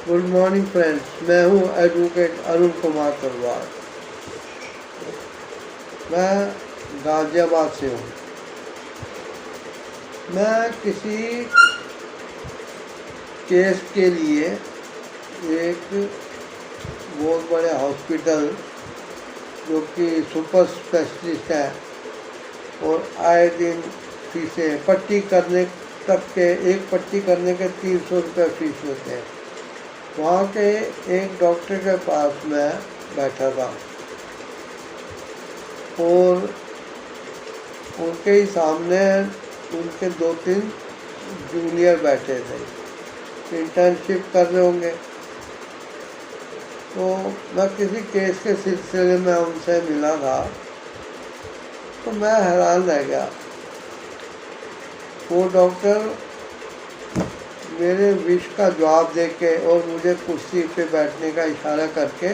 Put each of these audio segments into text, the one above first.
Good morning friends, मैं हूं advocate Arun Kumar तलवार। मैं गाजियाबाद से हूं। मैं किसी केस के लिए एक बहुत बड़े हॉस्पिटल जो कि सुपर स्पेशलिस्ट है और आए दिन फीसें पट्टी करने तक के एक पट्टी करने के 300 रुपये फीस लेते हैं, वहाँ के एक डॉक्टर के पास मैं बैठा था और उनके ही सामने उनके 2-3 जूनियर बैठे थे, इंटर्नशिप कर रहे होंगे। तो मैं किसी केस के सिलसिले में उनसे मिला था, तो मैं हैरान रह गया। वो डॉक्टर मेरे विश का जवाब देके और मुझे कुर्सी पे बैठने का इशारा करके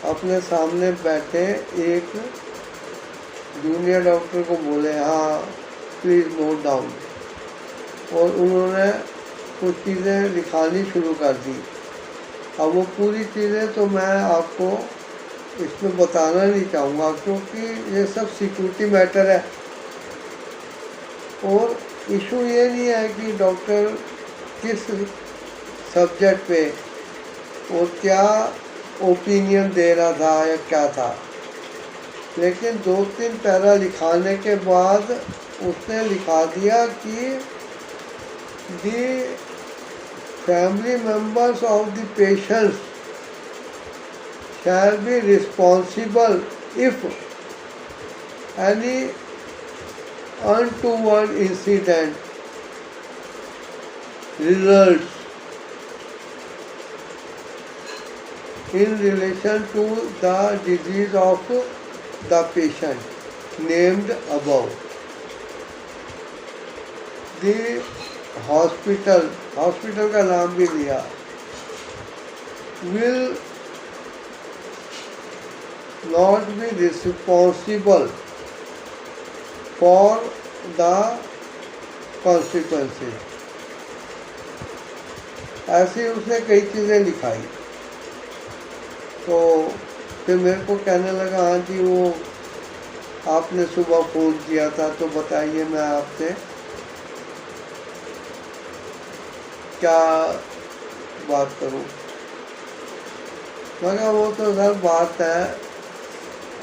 अपने सामने बैठे एक जूनियर डॉक्टर को बोले, हाँ प्लीज़ नोट डाउन। और उन्होंने कुछ चीज़ें लिखानी शुरू कर दी। अब वो पूरी चीज़ें तो मैं आपको इसमें बताना नहीं चाहूँगा, क्योंकि ये सब सिक्योरिटी मैटर है। और इशू ये नहीं है कि डॉक्टर किस सब्जेक्ट पे और क्या ओपिनियन दे रहा था या क्या था, लेकिन 2-3 पैरा लिखाने के बाद उसने लिखा दिया कि the family members of the patients shall be responsible if any untoward incident results in relation to the disease of the patient named above. The hospital का नाम भी लिया, will not be responsible for the consequences। ऐसे उसने कई चीज़ें लिखाई। तो फिर मेरे को कहने लगा, हाँ जी वो आपने सुबह फ़ोन किया था, तो बताइए मैं आपसे क्या बात करूं। मगर वो तो सर बात है,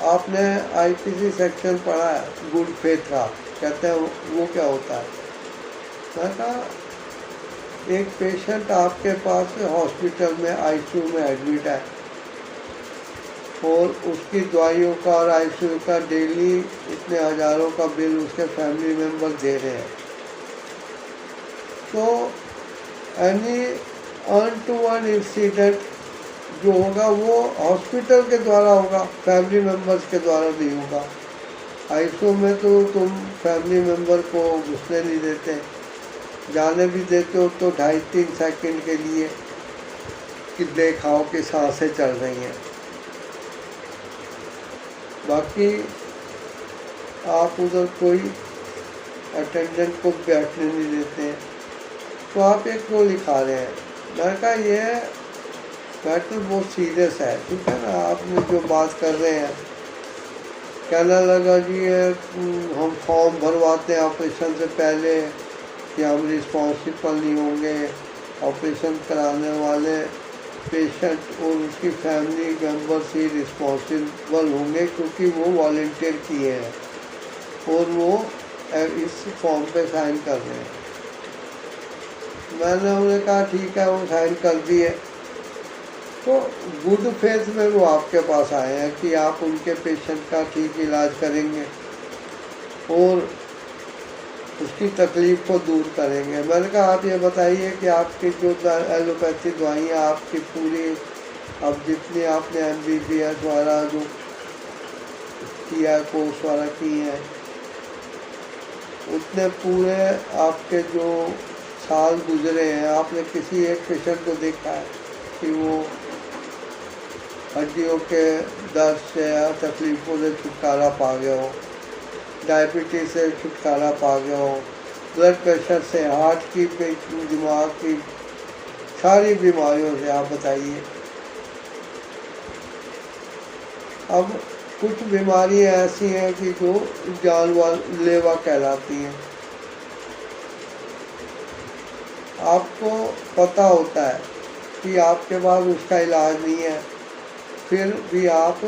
आपने आईपीसी सेक्शन पढ़ा है गुड फेथ का, कहते हैं वो क्या होता है। मैं कहा एक पेशेंट आपके पास हॉस्पिटल में आईसीयू में एडमिट है और उसकी दवाइयों का और आईसीयू का डेली इतने हज़ारों का बिल उसके फैमिली मेम्बर दे रहे हैं। तो एनी अनटूवर्ड इंसिडेंट जो होगा वो हॉस्पिटल के द्वारा होगा, फैमिली मेम्बर्स के द्वारा नहीं होगा। आईसीयू में तो तुम फैमिली मेम्बर को घुसने नहीं देते, जाने भी देते हो तो 2.5-3 सेकंड के लिए कि देखाओ कि सांसें चल रही हैं, बाकी आप उधर कोई अटेंडेंट को बैठने नहीं देते हैं। तो आप एक क्यों लिखा रहे हैं। मैंने कहा ये मैटर बहुत सीरियस है, ठीक है ना, आपने जो बात कर रहे हैं। कहने लगा जी ये हम फॉर्म भरवाते हैं ऑपरेशन से पहले कि हम रिस्पॉन्सिबल नहीं होंगे, ऑपरेशन कराने वाले पेशेंट और उसकी फैमिली मेम्बर्स ही रिस्पॉन्सिबल होंगे, क्योंकि वो वॉलंटियर किए हैं और वो इस फॉर्म पे साइन कर रहे हैं। मैंने उन्हें कहा ठीक है, वो साइन कर दिए। तो गुड फेथ में वो आपके पास आए हैं कि आप उनके पेशेंट का ठीक इलाज करेंगे और उसकी तकलीफ़ को दूर करेंगे। मैंने कहा आप ये बताइए कि आपकी जो एलोपैथी दवाइयाँ आपकी पूरी, अब जितनी आपने MBBS वाला जो किया कोर्स वाला की है, उतने पूरे आपके जो साल गुजरे हैं, आपने किसी एक पेशेंट को देखा है कि वो हड्डियों के दर्द से या तकलीफ़ों से छुटकारा पा गया हो, डायबिटीज़ से छुटकारा पा गया हो, ब्लड प्रेशर से, हार्ट की, दिमाग की, सारी बीमारियों से। आप बताइए। अब कुछ बीमारियां ऐसी हैं कि जो जानलेवा कहलाती हैं। आपको पता होता है कि आपके पास उसका इलाज नहीं है, फिर भी आप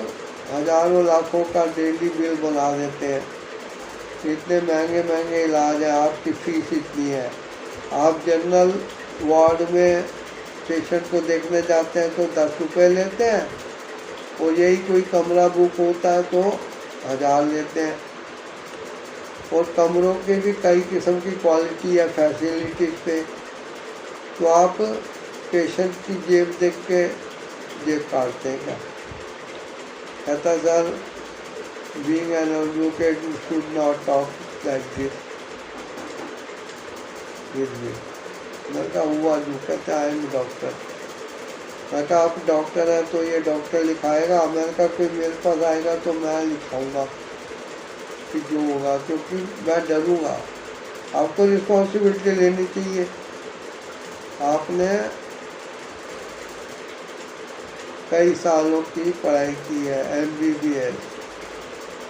हजारों लाखों का डेली बिल बना देते हैं। इतने महंगे महंगे इलाज हैं, आपकी फीस इतनी है। आप जनरल वार्ड में पेशेंट को देखने जाते हैं तो 10 रुपये लेते हैं, और यही कोई कमरा बुक होता है तो 1000 लेते हैं। और कमरों के भी कई किस्म की क्वालिटी है फैसिलिटीज पे। तो आप पेशेंट की जेब देख के जेब काटते हैं क्या? कहता sir, being an advocate you should not talk like this with me. मैं कहा हुआ जो? कहते आई एम डॉक्टर। मैं कहा आप डॉक्टर हैं तो ये डॉक्टर लिखाएगा? मैंने कहा कोई मेरे पास आएगा तो मैं लिखाऊंगा कि जो होगा, क्योंकि मैं डरूंगा। आपको रिस्पॉन्सिबिलिटी लेनी चाहिए। आपने कई सालों की पढ़ाई की है, MBBS।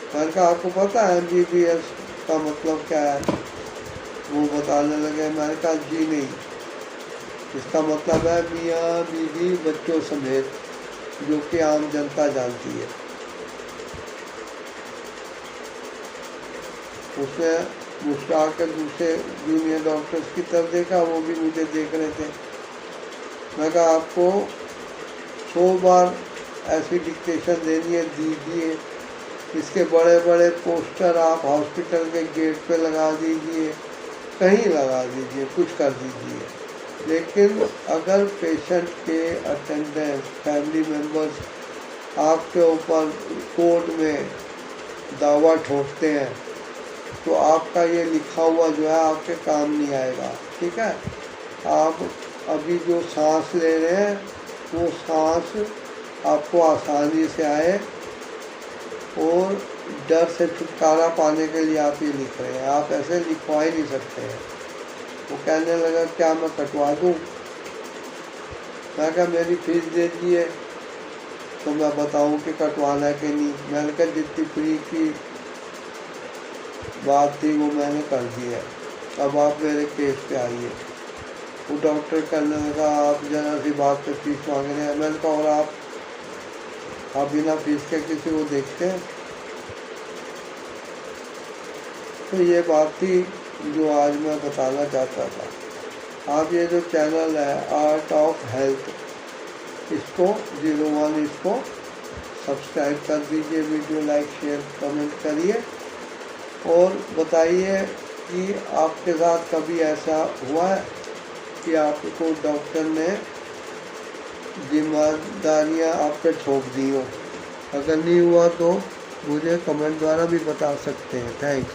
मैंने कहा आपको पता है MBBS का मतलब क्या है? वो बताने लगे। मैंने कहा जी नहीं, इसका मतलब है मियाँ बीवी बच्चों समेत, जो कि आम जनता जानती है। उसने मुस्कुरा के दूसरे जूनियर डॉक्टर्स की तरफ देखा, वो भी मुझे देख रहे थे। मैं कहा आपको 100 बार ऐसी डिक्टेशन देनी है, दीजिए। इसके बड़े बड़े पोस्टर आप हॉस्पिटल के गेट पे लगा दीजिए, कहीं लगा दीजिए, कुछ कर दीजिए। लेकिन अगर पेशेंट के अटेंडेंट, फैमिली मेंबर्स आपके ऊपर कोर्ट में दावा ठोकते हैं तो आपका ये लिखा हुआ जो है आपके काम नहीं आएगा। ठीक है? आप अभी जो सांस ले रहे हैं वो सांस आपको आसानी से आए, और डर से छुटकारा पाने के लिए आप ये लिख रहे हैं। आप ऐसे लिखवा ही नहीं सकते हैं। वो कहने लगा क्या मैं कटवा दूँ? मैं कहा मेरी फीस दे दिए तो मैं बताऊँ कि कटवाना है कि नहीं। मैंने कहा जितनी फ्री की बात थी वो मैंने कर दी है, अब आप मेरे केस पे आइए। वो डॉक्टर करने लगा आप जरा सी बात पे फीस मांग रहे हैं। मैंने कहा और आप बिना फीस के किसी को देखते हैं? तो ये बात थी जो आज मैं बताना चाहता था। आप ये जो चैनल है आर्ट ऑफ हेल्थ, इसको 01 इसको सब्सक्राइब कर दीजिए, वीडियो लाइक शेयर कमेंट करिए, और बताइए कि आपके साथ कभी ऐसा हुआ है कि आपको डॉक्टर ने जिम्मेदारियां आप पे थोप दी हो। अगर नहीं हुआ तो मुझे कमेंट द्वारा भी बता सकते हैं। थैंक्स।